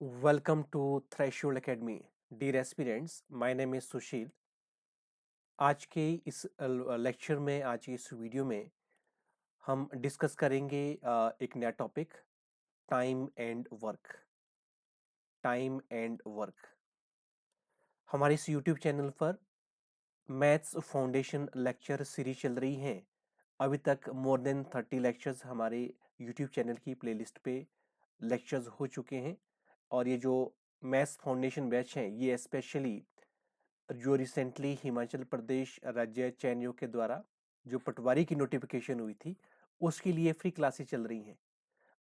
Welcome to Threshold Academy. Dear aspirants, my name is सुशील। आज के इस लेक्चर में, आज की इस वीडियो में हम डिस्कस करेंगे एक नया topic, time and work. Time and work हमारे इस यूट्यूब चैनल पर मैथ्स फाउंडेशन लेक्चर सीरीज चल रही है। अभी तक मोर देन 30 लेक्चर्स हमारे यूट्यूब चैनल की प्लेलिस्ट पे लेक्चर्स हो चुके हैं। और ये जो मैथ्स फाउंडेशन बैच है, ये स्पेशली जो रिसेंटली हिमाचल प्रदेश राज्य चयन आयोग के द्वारा जो पटवारी की नोटिफिकेशन हुई थी, उसके लिए फ्री क्लासेस चल रही हैं।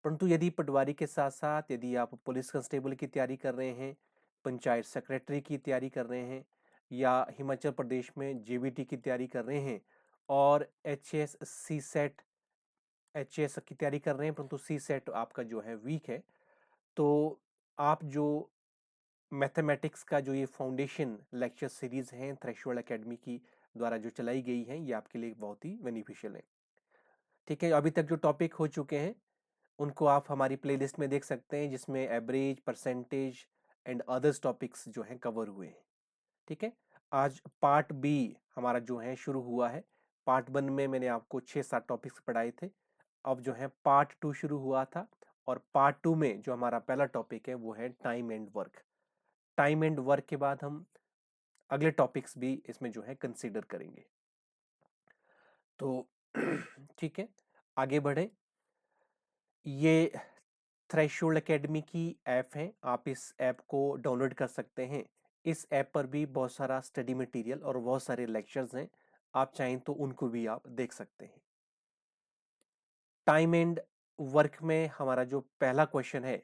परंतु यदि पटवारी के साथ साथ यदि आप पुलिस कांस्टेबल की तैयारी कर रहे हैं, पंचायत सेक्रेटरी की तैयारी कर रहे हैं, या हिमाचल प्रदेश में जेबीटी की तैयारी कर रहे हैं और एचएस सी सेट एचएस की तैयारी कर रहे हैं, परंतु सी सेट आपका जो है वीक है, तो आप जो मैथमेटिक्स का जो ये फाउंडेशन लेक्चर सीरीज है थ्रेशोल्ड एकेडमी की द्वारा जो चलाई गई है, ये आपके लिए बहुत ही बेनिफिशियल है। ठीक है, अभी तक जो टॉपिक हो चुके हैं उनको आप हमारी प्लेलिस्ट में देख सकते हैं, जिसमें average, percentage and others topics जो हैं कवर हुए हैं। ठीक है, आज पार्ट बी हमारा जो है शुरू हुआ है। पार्ट वन में मैंने आपको 6-7 टॉपिक्स पढ़ाए थे। अब जो है पार्ट टू शुरू हुआ था, और पार्ट टू में जो हमारा पहला टॉपिक है वो है time and work. Time and work के बाद हम अगले टॉपिक्स भी इसमें जो है कंसीडर करेंगे। तो ठीक है, आगे बढ़े। ये थ्रेशोल्ड एकेडमी की ऐप है, आप इस ऐप को डाउनलोड कर सकते हैं। इस ऐप पर भी बहुत सारा स्टडी मटेरियल और बहुत सारे लेक्चर्स हैं, आप चाहें तो उनको भी आप देख सकते हैं। टाइम एंड वर्क में हमारा जो पहला क्वेश्चन है,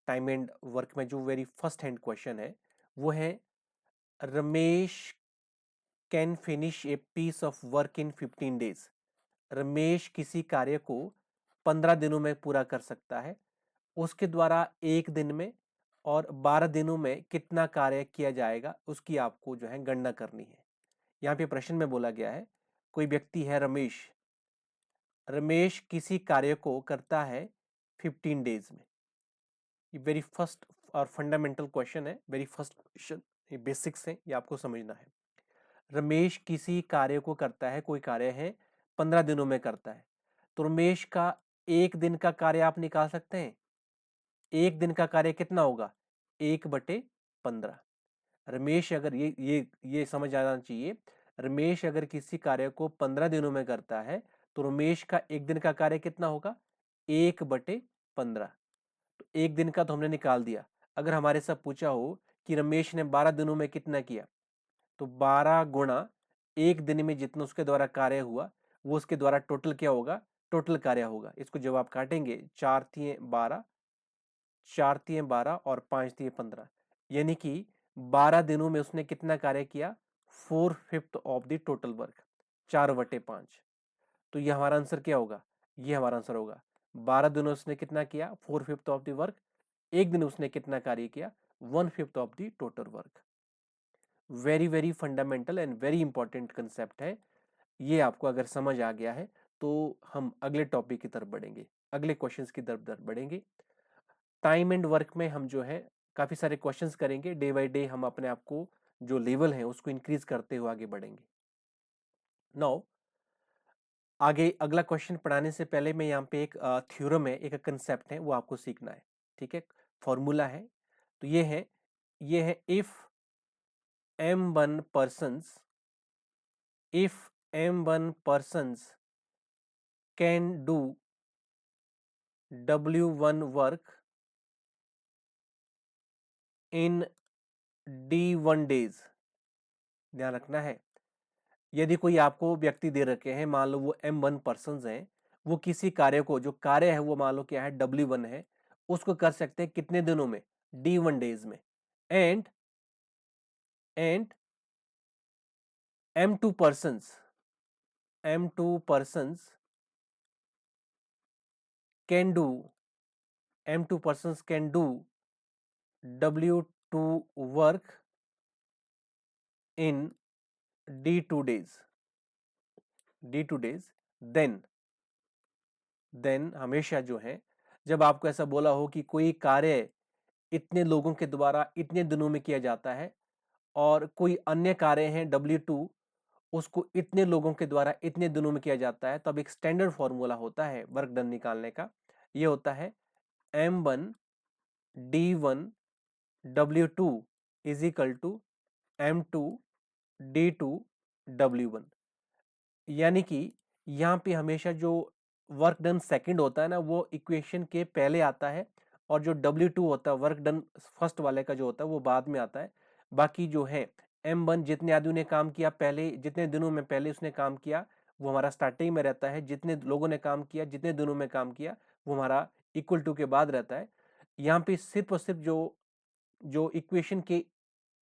टाइम एंड वर्क में जो वेरी फर्स्ट हैंड क्वेश्चन है वो है, Ramesh can finish a piece of work in 15 days. Ramesh किसी कार्य को 15 दिनों में पूरा कर सकता है। उसके द्वारा एक दिन में और 12 दिनों में कितना कार्य किया जाएगा, उसकी आपको जो है गणना करनी है। यहाँ पे प्रश्न में बोला गया है, कोई व्यक्ति है रमेश, रमेश किसी कार्य को करता है 15 डेज में। ये वेरी फर्स्ट और फंडामेंटल क्वेश्चन है, वेरी फर्स्ट क्वेश्चन, ये बेसिक्स है, ये आपको समझना है। रमेश किसी कार्य को करता है, कोई कार्य है 15 दिनों में करता है, तो रमेश का एक दिन का कार्य आप निकाल सकते हैं। एक दिन का कार्य कितना होगा? 1/15। रमेश अगर ये समझ आना चाहिए, रमेश अगर किसी कार्य को 15 दिनों में करता है तो रमेश का एक दिन का कार्य कितना होगा? 1/15। तो एक दिन का तो हमने निकाल दिया। अगर हमारे से पूछा हो कि रमेश ने 12 दिनों में कितना किया, तो 12 गुणा एक दिन में जितना उसके द्वारा कार्य हुआ, वो उसके द्वारा टोटल क्या होगा? टोटल कार्य होगा। इसको जब आप काटेंगे, 4×3=12, 4×3=12 और 5×3=15, यानी कि 12 दिनों में उसने कितना कार्य किया? 4/5 ऑफ द टोटल वर्क, 4/5। तो ये हमारा आंसर क्या होगा? ये हमारा आंसर होगा 12 दिनों उसने कितना किया? 4/5 ऑफ द वर्क। एक दिन उसने कितना कार्य किया? 1/5 of the total work. Very very fundamental and very important concept है। ये आपको अगर समझ आ गया है तो हम अगले टॉपिक की तरफ बढ़ेंगे, अगले क्वेश्चंस की तरफ बढ़ेंगे। टाइम एंड वर्क में हम जो है काफी सारे क्वेश्चंस करेंगे। डे बाय डे हम अपने आप को जो लेवल है उसको इंक्रीज करते हुए आगे बढ़ेंगे। नाउ आगे अगला क्वेश्चन पढ़ाने से पहले मैं यहाँ पे एक थ्योरम है, एक कंसेप्ट है, वो आपको सीखना है। ठीक है, फॉर्मूला है। तो ये है if m1 persons can do w1 work in d1 days। ध्यान रखना है, यदि कोई आपको व्यक्ति दे रखे हैं, मान लो वो m1 पर्सन हैं, वो किसी कार्य को, जो कार्य है वो मान लो क्या है, w1 है, उसको कर सकते हैं कितने दिनों में? d1 डेज में। And m2 persons can do m2 persons can do w2 work in d2 days। Then हमेशा जो है, जब आपको ऐसा बोला हो कि कोई कार्य इतने लोगों के द्वारा इतने दिनों में किया जाता है, और कोई अन्य कार्य है W2, उसको इतने लोगों के द्वारा इतने दिनों में किया जाता है। तो अब एक स्टैंडर्ड फॉर्मूला होता है वर्क डन निकालने का, ये होता है M1 D1 W2 is equal to M2 D2 W1। यानी कि यहाँ पे हमेशा जो वर्क डन सेकंड होता है ना, वो इक्वेशन के पहले आता है, और जो W2 होता है वर्क डन फर्स्ट वाले का जो होता है वो बाद में आता है। बाकी जो है M1 जितने आदमियों ने काम किया पहले, जितने दिनों में पहले उसने काम किया वो हमारा स्टार्टिंग में रहता है, जितने लोगों ने काम किया जितने दिनों में काम किया वो हमारा इक्वल टू के बाद रहता है। यहाँ पे सिर्फ और सिर्फ जो जो इक्वेशन के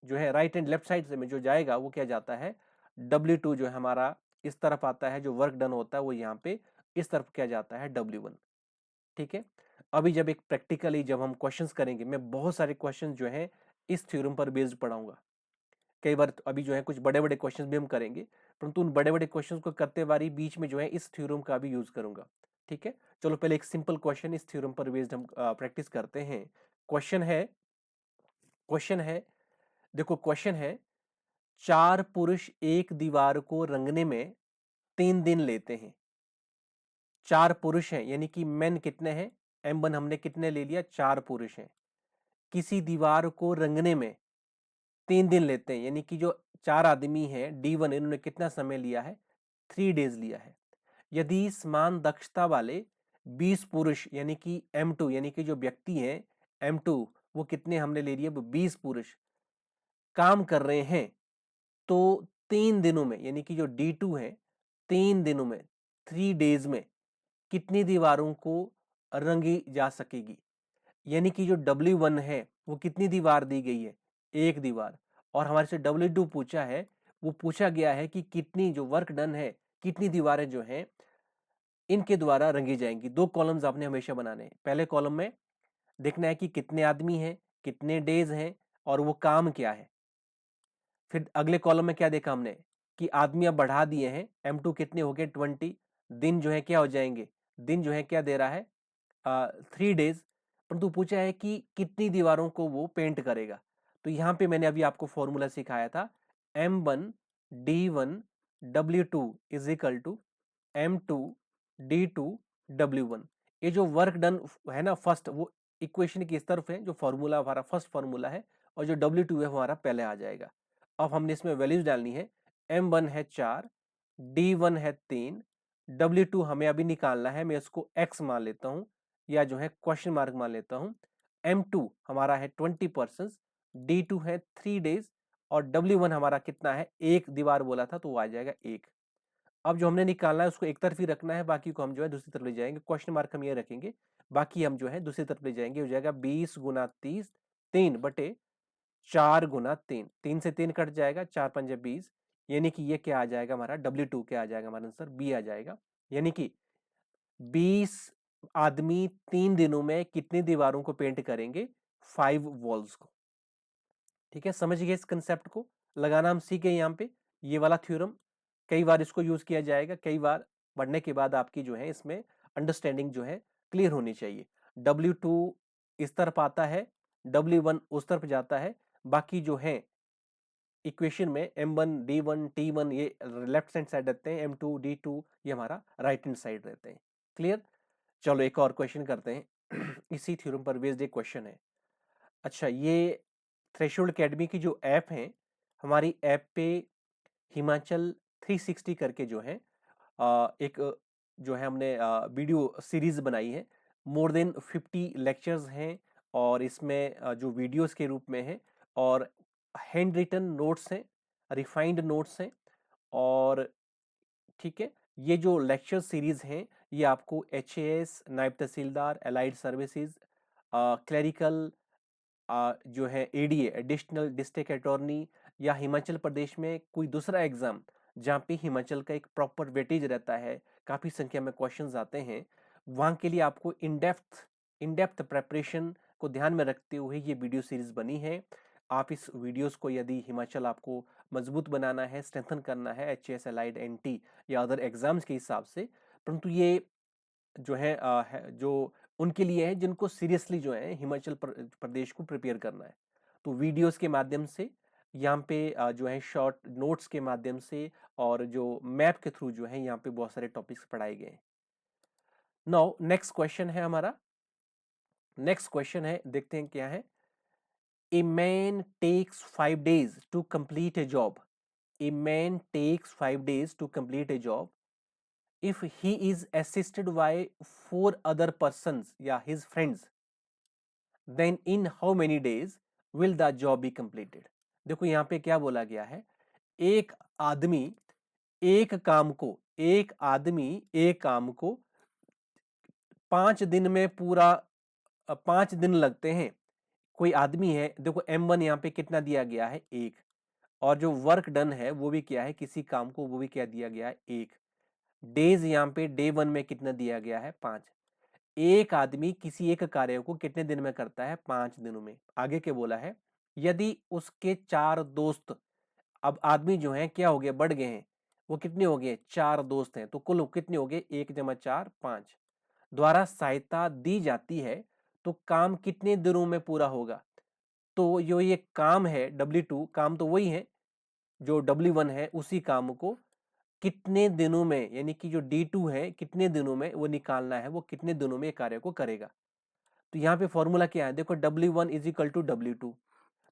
जो है राइट एंड लेफ्ट साइड से में जो जाएगा वो क्या जाता है, W2 जो है हमारा इस तरफ आता है, जो वर्क डन होता है वो यहाँ पे इस तरफ क्या जाता है W1। ठीक है, अभी जब एक प्रैक्टिकली जब हम क्वेश्चंस करेंगे, मैं बहुत सारे क्वेश्चंस जो है इस थ्योरम पर बेस्ड पढ़ाऊंगा। कई बार अभी जो है कुछ बड़े बड़े क्वेश्चंस भी हम करेंगे, परंतु उन बड़े बड़े क्वेश्चंस को करते बारी बीच में जो है इस थ्योरम का भी यूज करूंगा। ठीक है, चलो पहले एक सिंपल क्वेश्चन इस थ्योरम पर बेस्ड हम प्रैक्टिस करते हैं। क्वेश्चन है, देखो क्वेश्चन है, 4 पुरुष एक दीवार को रंगने में 3 दिन लेते हैं। 4 पुरुष हैं, यानी कि मेन कितने हैं, M1 हमने कितने ले लिया, 4 पुरुष हैं। किसी दीवार को रंगने में 3 दिन लेते हैं, यानी कि जो 4 आदमी हैं D1, इन्होंने कितना समय लिया है, 3 डेज लिया है। यदि समान दक्षता वाले 20 पुरुष यानी कि M2, यानी कि जो व्यक्ति हैं M2, वो कितने हमने ले लिए, 20 पुरुष काम कर रहे हैं, तो 3 दिनों में, यानी कि जो D2 है 3 दिनों में 3 डेज में कितनी दीवारों को रंगी जा सकेगी। यानी कि जो W1 है वो कितनी दीवार दी गई है, एक दीवार, और हमारे से W2 पूछा है, वो पूछा गया है कि कितनी जो वर्क डन है, कितनी दीवारें जो हैं इनके द्वारा रंगी जाएंगी। 2 कॉलम्स आपने हमेशा बनाने हैं। पहले कॉलम में देखना है कि कितने आदमी हैं, कितने डेज हैं, और वो काम क्या है। फिर अगले कॉलम में क्या देखा हमने कि आदमी अब बढ़ा दिए हैं, M2 कितने हो गए, 20। दिन जो है क्या हो जाएंगे, दिन जो है क्या दे रहा है, 3 डेज। परंतु पूछा है कि कितनी दीवारों को वो पेंट करेगा। तो यहाँ पे मैंने अभी आपको फॉर्मूला सिखाया था, M1 D1 W2 is equal to M2 D2 W1। ये जो वर्क डन है ना फर्स्ट, वो इक्वेशन की इस तरफ है, जो फॉर्मूला हमारा फर्स्ट फॉर्मूला है, और जो W2 है वो हमारा पहले आ जाएगा। अब हमने इसमें वैल्यूज डालनी है, M1 है 4, D1 है 3, W2 हमें अभी निकालना है, मैं इसको X मान लेता हूं, या जो है क्वेश्चन मार्क मान लेता हूं। M2 हमारा है 20%, D2 है 3 डेज, और W1 हमारा कितना है, एक दीवार बोला था तो वो आ जाएगा 1। अब जो हमने निकालना है उसको एक तरफ ही रखना है, बाकी को हम जो है दूसरी तरफ ले जाएंगे, क्वेश्चन मार्क हम ये रखेंगे, बाकी हम जो है दूसरी तरफ ले जाएंगे। हो जाएगा 20 गुना 30, 3 बटे 4 गुना 3, 3 से 3 कट जाएगा, 4 पंजे 20, यानी कि ये क्या आ जाएगा हमारा, W2 क्या आ जाएगा, हमारा आंसर B आ जाएगा। यानी कि 20 आदमी 3 दिनों में कितनी दीवारों को पेंट करेंगे, 5 वॉल्स को। ठीक है, समझ गए इस कंसेप्ट को, लगाना हम सीखे यहाँ पे ये वाला थ्योरम। कई बार इसको यूज किया जाएगा, कई बार पढ़ने के बाद आपकी जो है इसमें अंडरस्टैंडिंग जो है क्लियर होनी चाहिए। W2 इस तरफ आता है, W1 उस तरफ जाता है, बाकी जो है इक्वेशन में M1 D1 T1 ये लेफ्ट हैंड साइड रहते हैं, M2 D2 ये हमारा राइट हैंड साइड रहते हैं। क्लियर, चलो एक और क्वेश्चन करते हैं इसी थ्योरम पर बेस्ड एक क्वेश्चन है। अच्छा, ये थ्रेशोल्ड एकेडमी की जो ऐप है, हमारी ऐप पे हिमाचल 360 करके जो है एक जो है हमने वीडियो सीरीज बनाई है। मोर देन 50 लेक्चर्स हैं, और इसमें जो वीडियोस के रूप में है, और हैंड रिटन नोट्स हैं, रिफाइंड नोट्स हैं, और ठीक है, ये जो लेक्चर सीरीज हैं ये आपको HAS, नायब तहसीलदार, एलाइड सर्विसेज, क्लरिकल, जो है ADA एडिशनल डिस्ट्रिक्ट अटॉर्नी, या हिमाचल प्रदेश में कोई दूसरा एग्जाम जहाँ पे हिमाचल का एक प्रॉपर वेटेज रहता है, काफ़ी संख्या में क्वेश्चंस आते हैं, वहाँ के लिए आपको इन डेप्थ प्रेपरेशन को ध्यान में रखते हुए ये वीडियो सीरीज बनी है। आप इस वीडियोस को, यदि हिमाचल आपको मजबूत बनाना है, स्ट्रेंथन करना है HAS, एलाइड, NT या अदर एग्जाम्स के हिसाब से, परंतु ये जो है जो उनके लिए है जिनको सीरियसली जो है हिमाचल प्रदेश को प्रिपेयर करना है। तो वीडियोस के माध्यम से यहाँ पे जो है शॉर्ट नोट्स के माध्यम से और जो मैप के थ्रू जो है यहाँ पे बहुत सारे टॉपिक्स पढ़ाए गए हैं। नाउ नेक्स्ट क्वेश्चन है हमारा, नेक्स्ट क्वेश्चन है, देखते हैं क्या है। A man takes 5 days to complete a job. A man takes 5 days to complete a job if he is assisted by 4 other persons या his friends, then in how many days will the job be completed। देखो यहाँ पे क्या बोला गया है, एक आदमी एक काम को, एक आदमी एक काम को 5 दिन में पूरा 5 दिन लगते हैं। कोई आदमी है, देखो M1 यहाँ पे कितना दिया गया है, 1, और जो वर्क डन है वो भी क्या है, किसी काम को वो भी क्या दिया गया है, 1। डेज यहाँ पे डे 1 में कितना दिया गया है, 5। एक आदमी किसी एक कार्य को कितने दिन में करता है, 5 दिनों में। आगे के बोला है यदि उसके 4 दोस्त, अब आदमी जो है क्या हो गए, बढ़ गए हैं, वो कितने हो गए, 4 दोस्त हैं, तो कुल कितने हो गए, 1 जमा 4 5, द्वारा सहायता दी जाती है तो काम कितने दिनों में पूरा होगा। तो जो ये काम है W2, काम तो वही है जो W1 है, उसी काम को कितने दिनों में, यानी कि जो D2 है कितने दिनों में वो निकालना है, वो कितने दिनों में कार्य को करेगा। तो यहाँ पे फॉर्मूला क्या है, देखो W1 is equal to W2।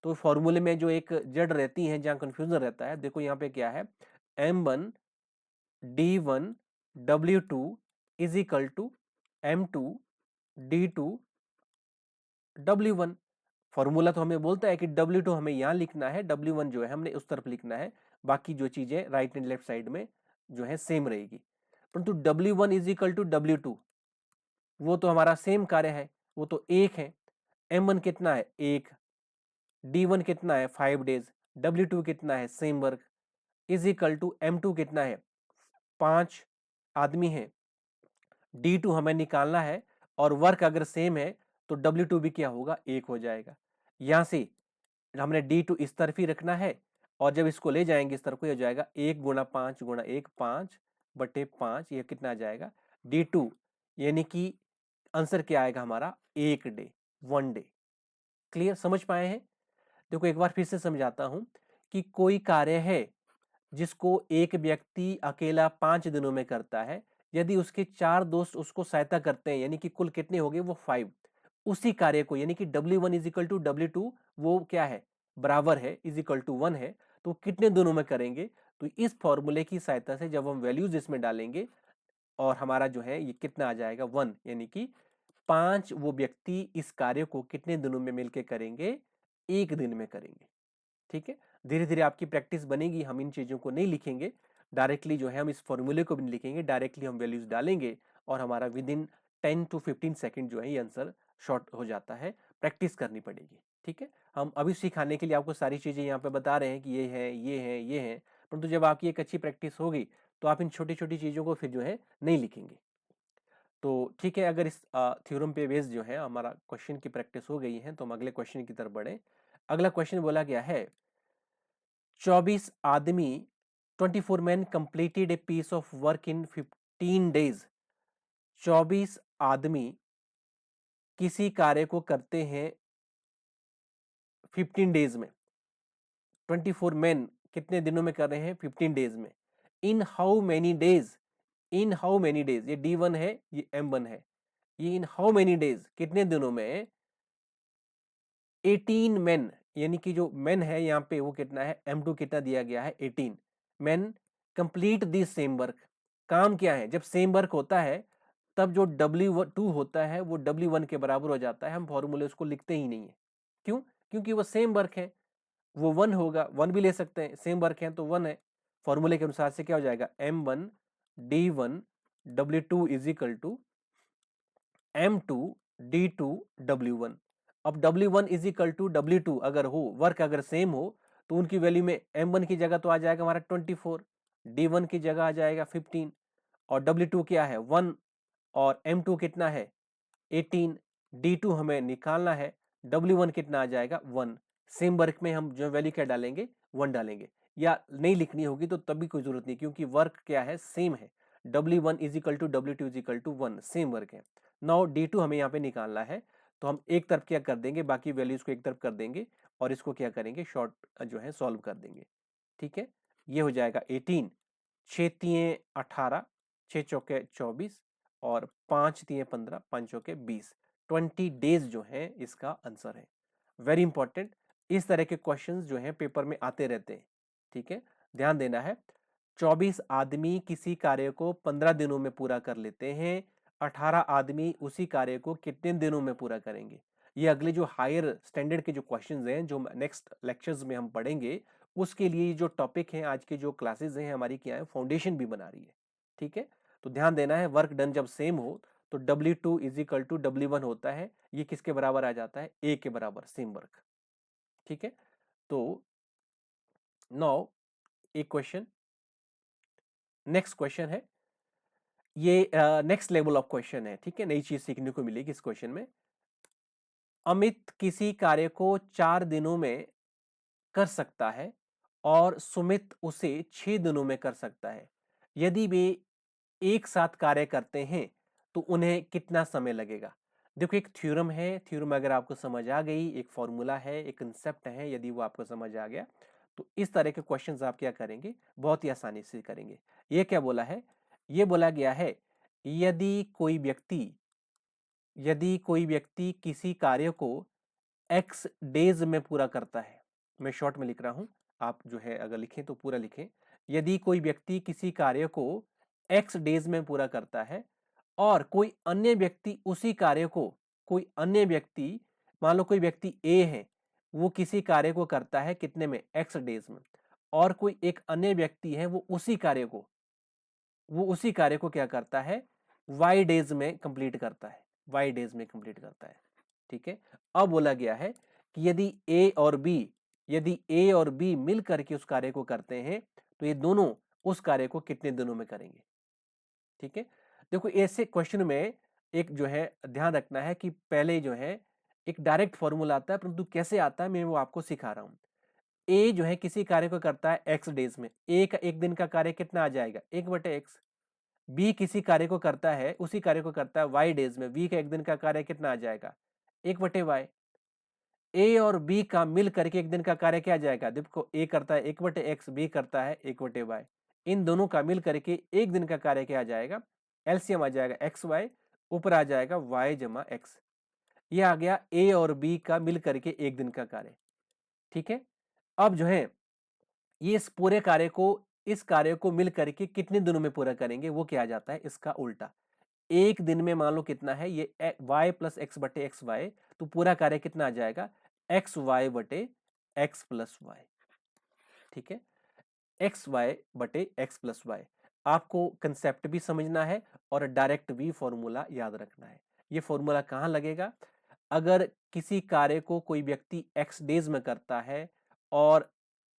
तो फॉर्मूले में जो एक जड़ रहती है, जहां कंफ्यूजन रहता है, देखो यहाँ पे क्या है, M1 D1 W2 is equal to M2 D2 W1। Formula तो हमें बोलता है कि W2 हमें यहां लिखना है, W1 जो है हमने उस तरफ लिखना है, बाकी जो चीजें राइट एंड लेफ्ट साइड में जो है सेम रहेगी। परंतु W1 is equal to W2 वो तो हमारा सेम कार्य है, वो तो 1 है। M1 कितना है, 1। D1 कितना है, 5 डेज। W2 कितना है, same work, is equal to M2 कितना है, 5 आदमी है। D2 हमें निकालना है और वर्क अगर सेम है तो W2 भी क्या होगा, 1 हो जाएगा। यहां से हमने D2 इस तरफ ही रखना है और जब इसको ले जाएंगे इस तरफ को, हो जाएगा 1 गुणा 5 गुणा 1, 5/5, ये कितना आ जाएगा, D2, यानी कि आंसर क्या आएगा हमारा, 1 डे, 1 डे। क्लियर, समझ पाए हैं। देखो एक बार फिर से समझाता हूं कि कोई कार्य है जिसको एक व्यक्ति अकेला 5 दिनों में करता है, यदि उसके 4 दोस्त उसको सहायता करते हैं, यानी कि कुल कितने हो गए, वो 5। उसी कार्य को, यानी कि W1 is equal to W2 वो क्या है, बराबर है, इज इक्वल टू 1 है, तो कितने दिनों में करेंगे। तो इस फॉर्मूले की सहायता से जब हम वैल्यूज इसमें डालेंगे और हमारा जो है ये कितना आ जाएगा, 1, यानी कि 5 वो व्यक्ति इस कार्य को कितने दिनों में मिलकर करेंगे, 1 दिन में करेंगे। ठीक है, धीरे धीरे आपकी प्रैक्टिस बनेगी, हम इन चीजों को नहीं लिखेंगे डायरेक्टली, जो है हम इस फॉर्मूले को भी नहीं लिखेंगे, डायरेक्टली हम वैल्यूज डालेंगे और हमारा विद इन 10 to 15 सेकंड जो है ये आंसर शॉर्ट हो जाता है। प्रैक्टिस करनी पड़ेगी। ठीक है, हम अभी सिखाने के लिए आपको सारी चीजें यहाँ पे बता रहे हैं कि ये है, ये है, ये है, परंतु जब आपकी एक अच्छी प्रैक्टिस होगी तो आप इन छोटी छोटी चीजों को फिर जो है नहीं लिखेंगे। तो ठीक है, अगर इस थ्योरम पे बेस्ड जो है हमारा क्वेश्चन की प्रैक्टिस हो गई है तो हम अगले क्वेश्चन की तरफ बढ़े। अगला क्वेश्चन बोला गया है 24 आदमी 24 men completed a piece of work in 15 days। 24 आदमी किसी कार्य को करते हैं 15 डेज में। 24 men कितने दिनों में कर रहे हैं, 15 डेज में। In how many days, in how many days, ये D1 है, ये M1 है, ये इन हाउ मेनी डेज कितने दिनों में, 18 men, यानी कि जो men है यहाँ पे वो कितना है, M2 कितना दिया गया है, 18 men complete this same work. काम क्या है, जब सेम वर्क होता है तब जो W2 होता है वो W1 के बराबर हो जाता है, हम फॉर्मूले उसको लिखते ही नहीं है। क्यों, क्योंकि वो सेम वर्क है, वो 1 होगा, 1 भी ले सकते हैं, सेम वर्क है तो 1 है। फॉर्मूले के अनुसार से क्या हो जाएगा, M1 D1 W2 is equal to M2 D2 W1। अब W1 is equal to W2 अगर हो, वर्क अगर सेम हो, तो उनकी वैल्यू में M1 की जगह तो आ जाएगा हमारा 24, D1 की जगह आ जाएगा 15, और W2 क्या है, 1, और M2 कितना है, 18, D2 हमें निकालना है, W1 कितना आ जाएगा, 1। सेम वर्क में हम जो वैल्यू क्या डालेंगे, 1 डालेंगे, या नहीं लिखनी होगी तो तब भी कोई जरूरत नहीं, क्योंकि वर्क क्या है, सेम है। W1 is equal to W2 is equal to 1, same work है। नाउ D2 हमें यहाँ पे निकालना है, तो हम एक तरफ क्या कर देंगे, बाकी वैल्यूज को एक तरफ कर देंगे और इसको क्या करेंगे, शॉर्ट जो है सॉल्व कर देंगे। ठीक है, ये हो जाएगा 18, 6 तिये 18, 6 चौके 24 और 5 तिये 15, 5 चौके 20, 20 डेज जो है इसका आंसर है। वेरी इंपॉर्टेंट, इस तरह के क्वेश्चंस जो हैं पेपर में आते रहते हैं। ठीक है, ध्यान देना है। 24 आदमी किसी कार्य को 15 दिनों में पूरा कर लेते हैं, 18 आदमी उसी कार्य को कितने दिनों में पूरा करेंगे। ये अगले जो हायर स्टैंडर्ड के जो क्वेश्चंस हैं, जो नेक्स्ट लेक्चर्स में हम पढ़ेंगे, उसके लिए जो टॉपिक है, आज के जो क्लासेस हैं हमारी, क्या है, फाउंडेशन भी बना रही है। ठीक है, तो ध्यान देना है, वर्क डन जब सेम हो तो W2 is equal to W1 होता है। ये किसके बराबर आ जाता है, A के बराबर, सेम वर्क। ठीक है, तो नाउ एक क्वेश्चन, नेक्स्ट क्वेश्चन है, ये नेक्स्ट लेवल ऑफ क्वेश्चन है। ठीक है, नई चीज सीखने को मिलेगी इस क्वेश्चन में। अमित किसी कार्य को 4 दिनों में कर सकता है और सुमित उसे 6 दिनों में कर सकता है। यदि वे एक साथ कार्य करते हैं तो उन्हें कितना समय लगेगा। देखो, एक थ्योरम है, थ्योरम अगर आपको समझ आ गई, एक फॉर्मूला है, एक कंसेप्ट है, यदि वो आपको समझ आ गया तो इस तरह के क्वेश्चंस आप क्या करेंगे, बहुत ही आसानी से करेंगे। ये क्या बोला है, ये बोला गया है, यदि कोई व्यक्ति किसी कार्य को एक्स डेज में पूरा करता है, मैं शॉर्ट में लिख रहा हूं, आप जो है अगर लिखें तो पूरा लिखें। यदि कोई व्यक्ति किसी कार्य को एक्स डेज में पूरा करता है और कोई अन्य व्यक्ति उसी कार्य को, कोई अन्य व्यक्ति, मान लो कोई व्यक्ति ए है, वो किसी कार्य को करता है कितने में, एक्स डेज में, और कोई एक अन्य व्यक्ति है वो उसी कार्य को क्या करता है, वाई डेज में कंप्लीट करता है, वाई डेज में कंप्लीट करता है। ठीक है, अब बोला गया है कि यदि ए और बी मिल करके उस कार्य को करते हैं तो ये दोनों उस कार्य को कितने दिनों में करेंगे। ठीक है, देखो ऐसे क्वेश्चन में एक जो है ध्यान रखना है कि पहले जो है एक डायरेक्ट फॉर्मूला आता है, परंतु कैसे आता है मैं वो आपको सिखा रहा हूं। ए जो है किसी कार्य को करता है एक्स डेज में, ए का एक दिन का कार्य कितना आ जाएगा, 1/x। बी किसी कार्य को करता है, उसी कार्य को करता है वाई डेज में, बी का एक दिन का कार्य कितना आ जाएगा, 1/y। ए और बी का मिल करके एक दिन का कार्य क्या आ जाएगा, देखो ए करता है 1/x, बी करता है 1/y। इन दोनों का मिल करके एक दिन का कार्य क्या आ जाएगा, एलसीएम आ जाएगा XY, ऊपर आ जाएगा y जमा x। ये आ गया ए और बी का मिल करके एक दिन का कार्य। ठीक है, अब जो है ये इस पूरे कार्य को, इस कार्य को मिल करके कितने दिनों में पूरा करेंगे, वो क्या आ जाता है, इसका उल्टा। एक दिन में मान लो कितना है ये y प्लस एक्स बटे एक्स वाई, तो पूरा कार्य कितना आ जाएगा, एक्स वाई बटे एक्स प्लस वाई। ठीक है, एक्स वाई बटे एक्स प्लस वाई। आपको कंसेप्ट भी समझना है और डायरेक्ट भी फॉर्मूला याद रखना है। ये फॉर्मूला कहाँ लगेगा, अगर किसी कार्य को कोई व्यक्ति एक्स डेज में करता है और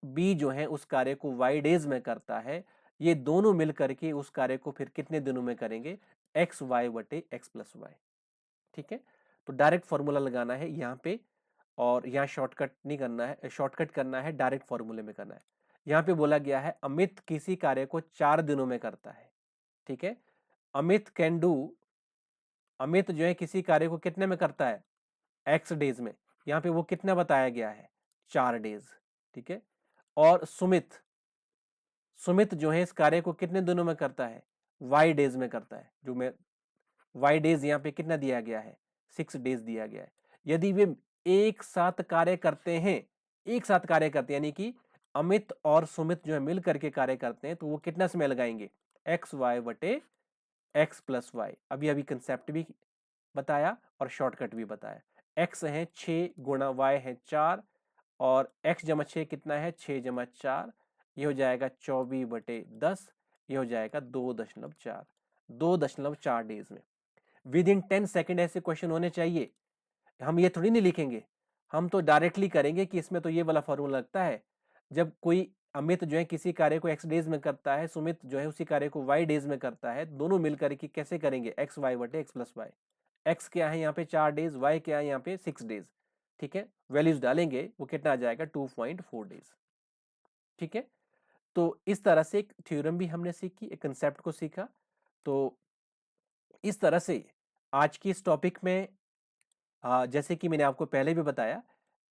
बी जो है उस कार्य को वाई डेज में करता है, ये दोनों मिल करके उस कार्य को फिर कितने दिनों में करेंगे, एक्स वाई बटे एक्स प्लस वाई। ठीक है, तो डायरेक्ट फॉर्मूला लगाना है यहाँ पे, और यहाँ शॉर्टकट नहीं करना है, शॉर्टकट करना है, डायरेक्ट फॉर्मूले में करना है। यहाँ पे बोला गया है अमित किसी कार्य को 4 दिनों में करता है। ठीक है, अमित कैन डू, अमित जो है किसी कार्य को कितने में करता है, एक्स डेज में, यहाँ पे वो कितना बताया गया है, 4 डेज। ठीक है, और सुमित, सुमित जो है इस कार्य को कितने दिनों में करता है, वाई डेज में करता है, जो मैं वाई डेज यहाँ पे कितना दिया गया है, 6 डेज दिया गया है। यदि वे एक साथ कार्य करते हैं, एक साथ कार्य करते हैं, यानी कि अमित और सुमित जो है मिल करके कार्य करते हैं, तो वो कितना समय लगाएंगे, एक्स वाई बटे एक्स प्लस वाई। अभी अभी कंसेप्ट भी बताया और शॉर्टकट भी बताया। एक्स है 6 गुणा वाई है 4, और x जमा 6 कितना है, 6 जमा 4, ये हो जाएगा 24/10, ये हो जाएगा 2.4, 2.4 डेज में। विद इन 10 सेकेंड ऐसे क्वेश्चन होने चाहिए। हम ये थोड़ी नहीं लिखेंगे, हम तो डायरेक्टली करेंगे कि इसमें तो ये वाला फॉर्मूला लगता है। जब कोई अमित जो है किसी कार्य को x डेज में करता है, सुमित जो है उसी कार्य को y डेज में करता है, दोनों मिलकर के कैसे करेंगे, एक्स वाई बटे एक्स प्लस वाई। एक्स क्या है यहाँ पे 4 डेज, y क्या है यहाँ पे 6 डेज। ठीक है, वैल्यूज डालेंगे वो कितना आ जाएगा, 2.4 डेज। ठीक है, तो इस तरह से एक थ्योरम भी हमने सीखी, एक कंसेप्ट को सीखा। तो इस तरह से आज की इस टॉपिक में जैसे कि मैंने आपको पहले भी बताया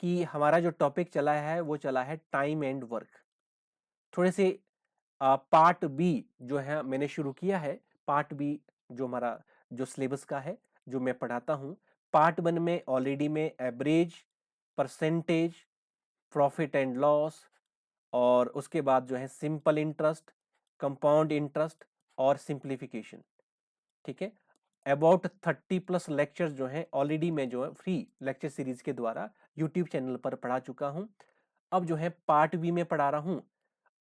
कि हमारा जो टॉपिक चला है वो चला है टाइम एंड वर्क। थोड़े से पार्ट बी जो है मैंने शुरू किया है। पार्ट बी जो हमारा जो सिलेबस का है, जो मैं पढ़ाता हूँ। पार्ट वन में ऑलरेडी में average, percentage, profit and loss, और उसके बाद जो है सिंपल इंटरेस्ट, कंपाउंड इंटरेस्ट और सिंप्लीफिकेशन। ठीक है। अबाउट 30+ लेक्चर्स जो हैं ऑलरेडी मैं जो है फ्री लेक्चर सीरीज के द्वारा यूट्यूब चैनल पर पढ़ा चुका हूं। अब जो है पार्ट बी में पढ़ा रहा हूं,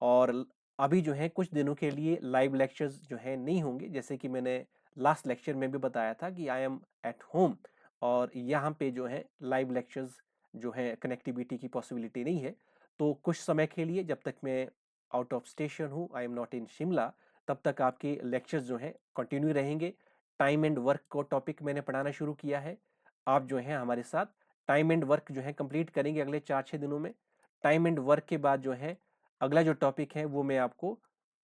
और अभी जो है कुछ दिनों के लिए लाइव लेक्चर्स जो है नहीं होंगे। जैसे कि मैंने लास्ट लेक्चर में भी बताया था कि आई एम एट होम, और यहाँ पे जो है लाइव लेक्चर्स जो है कनेक्टिविटी की पॉसिबिलिटी नहीं है। तो कुछ समय के लिए, जब तक मैं आउट ऑफ स्टेशन हूँ, I am not in Shimla, तब तक आपके लेक्चर्स जो हैं कंटिन्यू रहेंगे। टाइम एंड वर्क को टॉपिक मैंने पढ़ाना शुरू किया है। आप जो है हमारे साथ टाइम एंड वर्क जो है कंप्लीट करेंगे अगले 4-6 दिनों में। टाइम एंड वर्क के बाद जो है अगला जो टॉपिक है वो मैं आपको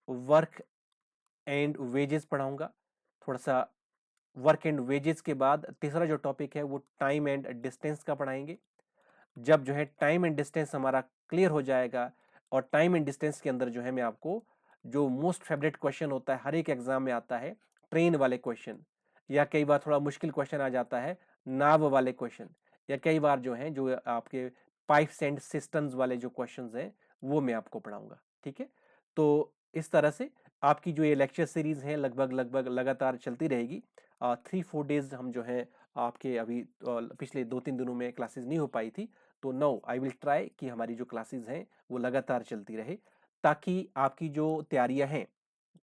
वर्क एंड वेजेस पढ़ाऊंगा। थोड़ा सा वर्क एंड वेजेस के बाद तीसरा जो टॉपिक है वो टाइम एंड डिस्टेंस का पढ़ाएंगे। जब जो है टाइम एंड डिस्टेंस हमारा क्लियर हो जाएगा, और टाइम एंड डिस्टेंस के अंदर जो है मैं आपको जो मोस्ट फेवरेट क्वेश्चन होता है, हर एक एग्जाम में आता है, ट्रेन वाले क्वेश्चन, या कई बार थोड़ा मुश्किल क्वेश्चन आ जाता है नाव वाले क्वेश्चन, या कई बार जो है जो आपके पाइप्स एंड सिस्टम्स वाले जो क्वेश्चंस हैं वो मैं आपको पढ़ाऊंगा। ठीक है। तो इस तरह से आपकी जो ये लेक्चर सीरीज है लगभग लगभग लगातार चलती रहेगी। 3-4 डेज हम जो है आपके अभी पिछले 2-3 दिनों में क्लासेस नहीं हो पाई थी, तो नाउ आई विल ट्राई कि हमारी जो क्लासेस हैं वो लगातार चलती रहे, ताकि आपकी जो तैयारियां हैं,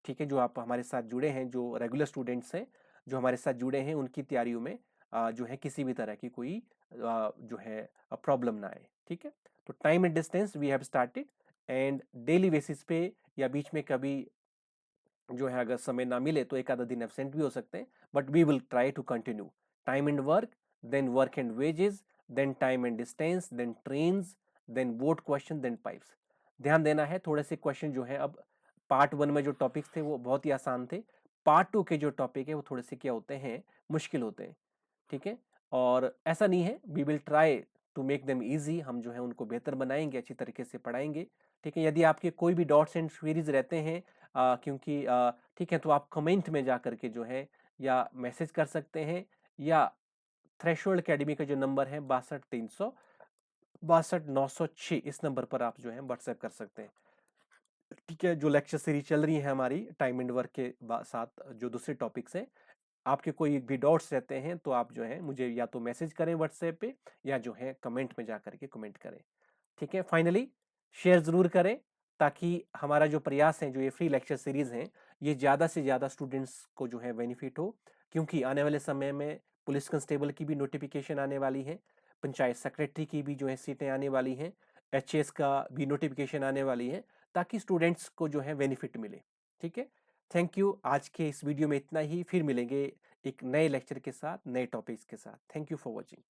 ठीक है, जो आप हमारे साथ जुड़े हैं, जो रेगुलर स्टूडेंट्स हैं जो हमारे साथ जुड़े हैं, उनकी तैयारियों में जो है किसी भी तरह की कोई जो है प्रॉब्लम ना आए। ठीक है। तो time and distance we have started, and daily basis पे या बीच में कभी जो है अगर समय ना मिले तो एक आधा दिन एब्सेंट भी हो सकते हैं, but we will try to continue time and work, then work and wages, then time and distance, then trains, then boat question, then pipes. ध्यान देना है, थोड़े से क्वेश्चन जो है अब पार्ट वन में जो टॉपिक्स थे वो बहुत ही आसान थे। पार्ट टू के जो टॉपिक है वो थोड़े से क्या होते हैं, मुश्किल होते हैं। ठीक है। और ऐसा नहीं है, we will try to make them easy, हम जो है उनको बेहतर बनाएंगे, अच्छी तरीके से पढ़ाएंगे। ठीक है। यदि आपके कोई भी डाउट्स एंड क्वेरीज रहते हैं, क्योंकि ठीक है, तो आप कमेंट में जा करके जो है या मैसेज कर सकते हैं, या थ्रेशोल्ड एकेडमी का जो नंबर है 62-362-906, इस नंबर पर आप जो है व्हाट्सएप कर सकते हैं। ठीक है। जो लेक्चर सीरीज चल रही है हमारी टाइम एंड वर्क के साथ जो दूसरे टॉपिक्स हैं, आपके कोई भी डाउट्स रहते हैं तो आप जो है मुझे या तो मैसेज करें व्हाट्सएप पे, या जो है कमेंट में जा करके कमेंट करें। ठीक है। फाइनली शेयर जरूर करें, ताकि हमारा जो प्रयास है, जो ये फ्री लेक्चर सीरीज हैं, ये ज़्यादा से ज़्यादा स्टूडेंट्स को जो है बेनिफिट हो। क्योंकि आने वाले समय में पुलिस कांस्टेबल की भी नोटिफिकेशन आने वाली है, पंचायत सेक्रेटरी की भी जो है सीटें आने वाली हैं, एचएएस का भी नोटिफिकेशन आने वाली है, ताकि स्टूडेंट्स को जो है बेनिफिट मिले। ठीक है। Thank you. आज के इस वीडियो में इतना ही, फिर मिलेंगे एक नए लेक्चर के साथ, नए टॉपिक्स के साथ। Thank you for watching.